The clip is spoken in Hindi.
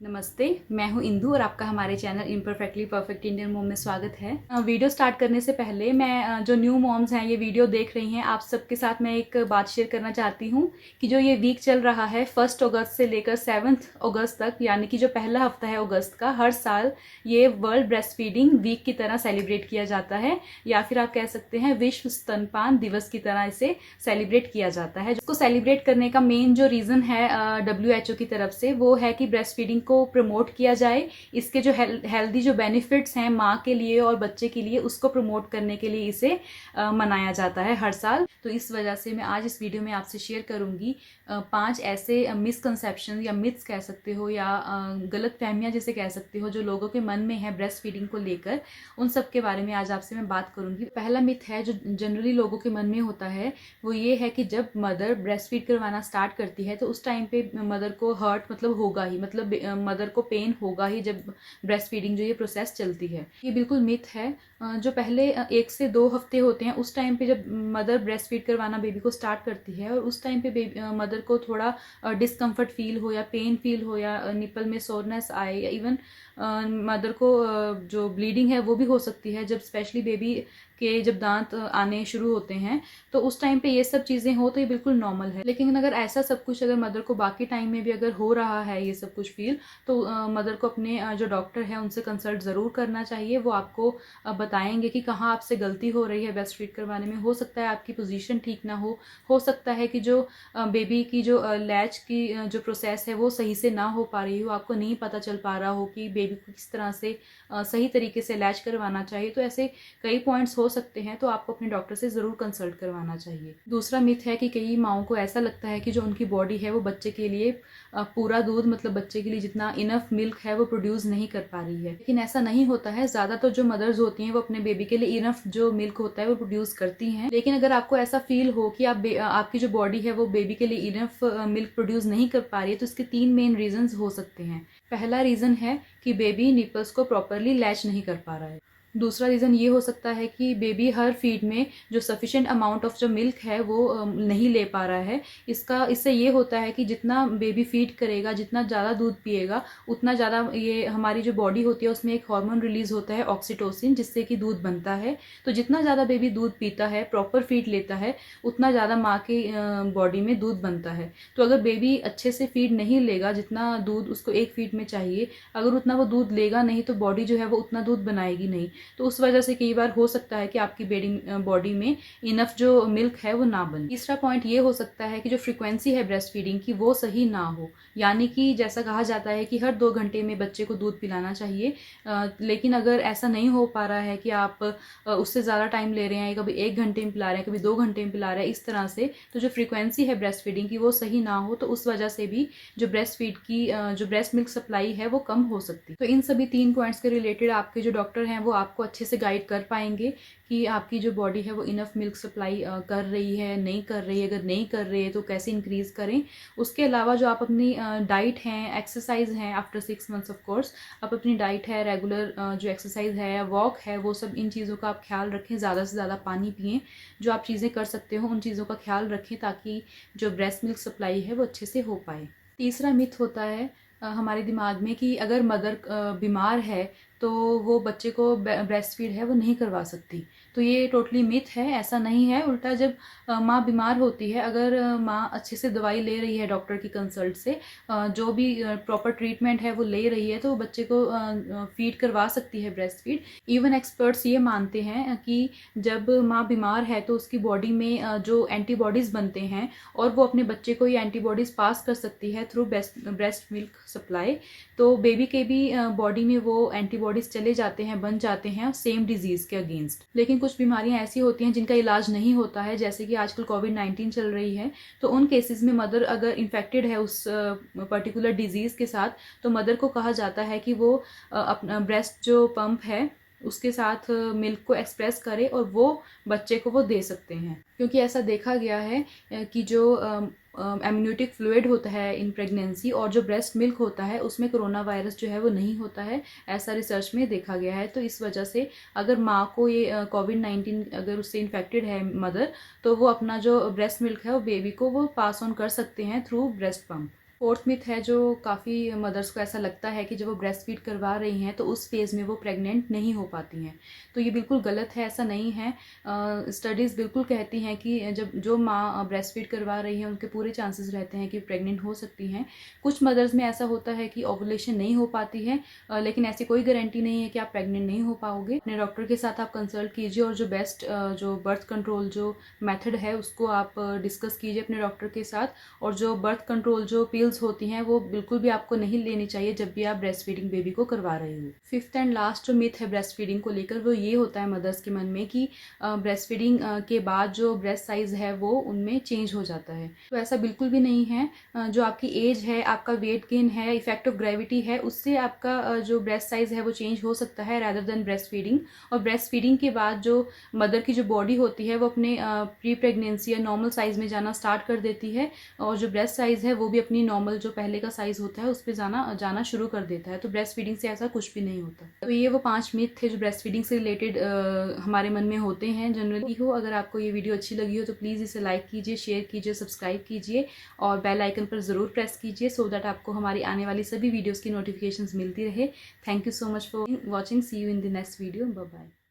नमस्ते, मैं हूँ इंदु और आपका हमारे channel imperfectly perfect Indian mom में स्वागत है। वीडियो स्टार्ट करने से पहले मैं जो न्यू मॉम्स हैं ये वीडियो देख रही हैं, आप सबके साथ मैं एक बात शेयर करना चाहती हूँ कि जो ये वीक चल रहा है 1 अगस्त से लेकर 7 अगस्त तक, यानी कि जो पहला हफ्ता है अगस्त का, हर साल ये वर्ल्ड ब्रेस्ट फीडिंग वीक की तरह सेलिब्रेट किया जाता है, या फिर आप कह सकते हैं विश्व स्तनपान दिवस की तरह इसे सेलिब्रेट किया जाता है। जिसको सेलिब्रेट करने का मेन जो रीज़न है WHO की तरफ से, वो है कि ब्रेस्ट फीडिंग को प्रमोट किया जाए। इसके जो हेल्दी जो बेनिफिट्स हैं माँ के लिए और बच्चे के लिए, उसको प्रमोट करने के लिए इसे मनाया जाता है हर साल। तो इस वजह से मैं आज इस वीडियो में आपसे शेयर करूंगी 5 ऐसे मिसकंसेप्शन या मिथ्स कह सकते हो, या गलत फहमियाँ जिसे कह सकते हो, जो लोगों के मन में है ब्रेस्ट फीडिंग को लेकर। उन सब के बारे में आज आपसे मैं बात करूंगी। पहला मिथ है जो जनरली लोगों के मन में होता है, वो ये है कि जब मदर ब्रेस्ट फीड करवाना स्टार्ट करती है तो उस टाइम पे मदर को हर्ट मतलब होगा ही, मतलब मदर को पेन होगा ही जब ब्रेस्ट फीडिंग जो ये प्रोसेस चलती है। ये बिल्कुल मिथ है। जो पहले 1 से 2 हफ्ते होते हैं, उस टाइम पे जब मदर ब्रेस्ट फीड करवाना बेबी को स्टार्ट करती है और उस टाइम पे मदर को थोड़ा डिस्कम्फर्ट फील हो या पेन फील हो या निपल में सोरनेस आए, या इवन मदर को जो ब्लीडिंग है वो भी हो सकती है, जब स्पेशली बेबी के जब दांत आने शुरू होते हैं, तो उस टाइम पे ये सब चीज़ें हो तो ये बिल्कुल नॉर्मल है। लेकिन अगर ऐसा सब कुछ अगर मदर को बाकी टाइम में भी अगर हो रहा है ये सब कुछ फील, तो मदर को अपने जो डॉक्टर है उनसे कंसल्ट ज़रूर करना चाहिए। वो आपको बताएंगे कि कहाँ आपसे गलती हो रही है ब्रेस्ट फीड करवाने में। हो सकता है आपकी पोजीशन ठीक ना हो सकता है कि जो बेबी की जो लैच की जो प्रोसेस है वो सही से ना हो पा रही हो, आपको नहीं पता चल पा रहा हो कि बेबी को किस तरह से सही तरीके से लैच करवाना चाहिए। तो ऐसे कई पॉइंट्स हो सकते हैं, तो आपको अपने डॉक्टर से ज़रूर कंसल्ट करवाना चाहिए। दूसरा मिथ है कि कई माओं को ऐसा लगता है कि जो उनकी बॉडी है वो बच्चे के लिए पूरा दूध, मतलब बच्चे के लिए जितना इनफ मिल्क है वो प्रोड्यूस नहीं कर पा रही है। लेकिन ऐसा नहीं होता है। ज़्यादातर जो मदर्स होती हैं वो अपने बेबी के लिए इनफ जो मिल्क होता है वो प्रोड्यूस करती हैं। लेकिन अगर आपको ऐसा फील हो कि आपकी जो बॉडी है वो बेबी के लिए इनफ मिल्क प्रोड्यूस नहीं कर पा रही है, तो इसके 3 मेन रीजंस हो सकते हैं। पहला रीज़न है कि बेबी निपल्स को प्रॉपरली लैच नहीं कर पा रहा है। दूसरा रीज़न ये हो सकता है कि बेबी हर फीड में जो सफिशिएंट अमाउंट ऑफ जो मिल्क है वो नहीं ले पा रहा है। इससे ये होता है कि जितना बेबी फीड करेगा, जितना ज़्यादा दूध पिएगा, उतना ज़्यादा ये हमारी जो बॉडी होती है उसमें एक हार्मोन रिलीज होता है ऑक्सीटोसिन, जिससे कि दूध बनता है। तो जितना ज़्यादा बेबी दूध पीता है, प्रॉपर फीड लेता है, उतना ज़्यादा माँ की बॉडी में दूध बनता है। तो अगर बेबी अच्छे से फीड नहीं लेगा, जितना दूध उसको एक फीड में चाहिए, अगर उतना वो दूध लेगा नहीं, तो बॉडी जो है वो उतना दूध बनाएगी नहीं। तो उस वजह से कई बार हो सकता है कि आपकी बॉडी में इनफ जो मिल्क है वो ना बने। तीसरा पॉइंट ये हो सकता है कि जो फ्रीक्वेंसी है ब्रेस्ट फीडिंग की वो सही ना हो, यानी कि जैसा कहा जाता है कि हर 2 घंटे में बच्चे को दूध पिलाना चाहिए। लेकिन अगर ऐसा नहीं हो पा रहा है कि आप उससे ज़्यादा टाइम ले रहे हैं, कभी 1 घंटे में पिला रहे हैं, कभी 2 घंटे में पिला रहे हैं, इस तरह से, तो जो फ्रीक्वेंसी है ब्रेस्ट फीडिंग की वो सही ना हो, तो उस वजह से भी जो ब्रेस्ट फीड की जो ब्रेस्ट मिल्क सप्लाई है वो कम हो सकती है। तो इन सभी 3 पॉइंट्स के रिलेटेड आपके जो डॉक्टर हैं वो आपको अच्छे से गाइड कर पाएंगे कि आपकी जो बॉडी है वो इनफ मिल्क सप्लाई कर रही है, नहीं कर रही है। अगर नहीं कर रही है तो कैसे इंक्रीज़ करें। उसके अलावा जो आप अपनी डाइट हैं, एक्सरसाइज हैं, आफ्टर 6 मंथ्स ऑफ कोर्स आप अपनी डाइट है, रेगुलर जो एक्सरसाइज है, वॉक है, वो सब इन चीज़ों का आप ख्याल रखें। ज़्यादा से ज़्यादा पानी पिएँ। जो आप चीज़ें कर सकते हो उन चीज़ों का ख्याल रखें, ताकि जो ब्रेस्ट मिल्क सप्लाई है वो अच्छे से हो पाए। तीसरा मिथ होता है हमारे दिमाग में कि अगर मदर बीमार है तो वो बच्चे को ब्रेस्ट फीड है वो नहीं करवा सकती। तो ये टोटली मिथ है, ऐसा नहीं है। उल्टा जब माँ बीमार होती है, अगर माँ अच्छे से दवाई ले रही है डॉक्टर की कंसल्ट से, जो भी प्रॉपर ट्रीटमेंट है वो ले रही है, तो वो बच्चे को फीड करवा सकती है ब्रेस्ट फीड। इवन एक्सपर्ट्स ये मानते हैं कि जब माँ बीमार है तो उसकी बॉडी में जो एंटीबॉडीज़ बनते हैं और वो अपने बच्चे को ये एंटीबॉडीज़ पास कर सकती है थ्रू ब्रेस्ट मिल्क सप्लाई। तो बेबी के भी बॉडी में वो एंटीबॉडीज़ चले जाते हैं, बन जाते हैं सेम डिजीज़ के अगेंस्ट। लेकिन कुछ बीमारियां ऐसी होती हैं जिनका इलाज नहीं होता है, जैसे कि आजकल कोविड-19 चल रही है। तो उन केसेस में मदर अगर इन्फेक्टेड है उस पर्टिकुलर डिजीज़ के साथ, तो मदर को कहा जाता है कि वो अपना ब्रेस्ट जो पंप है उसके साथ मिल्क को एक्सप्रेस करे और वो बच्चे को वो दे सकते हैं। क्योंकि ऐसा देखा गया है कि जो एम्नियोटिक फ्लूइड होता है इन प्रेगनेंसी और जो ब्रेस्ट मिल्क होता है उसमें कोरोना वायरस जो है वो नहीं होता है, ऐसा रिसर्च में देखा गया है। तो इस वजह से अगर माँ को ये कोविड-19 अगर उससे इन्फेक्टेड है मदर, तो वो अपना जो ब्रेस्ट मिल्क है वो बेबी को वो पास ऑन कर सकते हैं through breast pump. Fourth myth है जो काफ़ी मदर्स को ऐसा लगता है कि जब वो ब्रेस्ट फीड करवा रही हैं तो उस फेज़ में वो प्रेग्नेंट नहीं हो पाती हैं। तो ये बिल्कुल गलत है, ऐसा नहीं है। स्टडीज़ बिल्कुल कहती हैं कि जब जो माँ ब्रेस्ट फीड करवा रही है उनके पूरे चांसेस रहते हैं कि प्रेग्नेंट हो सकती हैं। कुछ मदर्स में ऐसा होता है कि ओवुलेशन नहीं हो पाती है, लेकिन ऐसी कोई गारंटी नहीं है कि आप प्रेग्नेंट नहीं हो पाओगे। अपने डॉक्टर के साथ आप कंसल्ट कीजिए और जो बेस्ट जो बर्थ कंट्रोल जो मेथड है उसको आप डिस्कस कीजिए अपने डॉक्टर के साथ। और जो बर्थ कंट्रोल जो पिल्स होती हैं वो बिल्कुल भी आपको नहीं लेनी चाहिए जब भी आप ब्रेस्ट फीडिंग बेबी को करवा रहे हो। फिफ्थ एंड लास्ट जो मिथ है ब्रेस्ट फीडिंग को लेकर वो ये होता है मदर्स के मन में कि ब्रेस्ट फीडिंग के बाद जो ब्रेस्ट साइज है वो उनमें चेंज हो जाता है। तो ऐसा बिल्कुल भी नहीं है। जो आपकी एज है, आपका वेट गेन है, इफेक्ट ऑफ ग्रेविटी है, उससे आपका जो ब्रेस्ट साइज है वो चेंज हो सकता है रादर देन ब्रेस्ट फीडिंग। और ब्रेस्ट फीडिंग के बाद जो मदर की जो बॉडी होती है वो अपने प्री प्रेगनेंसी या नॉर्मल साइज में जाना स्टार्ट कर देती है और जो ब्रेस्ट साइज है वो भी अपनी नॉर्मल जो पहले का साइज होता है उस पर जाना शुरू कर देता है। तो ब्रेस्ट फीडिंग से ऐसा कुछ भी नहीं होता। तो ये वो 5 मिथ थे जो ब्रेस्ट फीडिंग से रिलेटेड हमारे मन में होते हैं जनरली हो। अगर आपको ये वीडियो अच्छी लगी हो तो प्लीज़ इसे लाइक कीजिए, शेयर कीजिए, सब्सक्राइब कीजिए और बेल आइकन पर ज़रूर प्रेस कीजिए सो दैट आपको हमारी आने वाली सभी वीडियोज़ की नोटिफिकेशंस मिलती रहे। Thank you so much for watching. See you in the next video. Bye bye.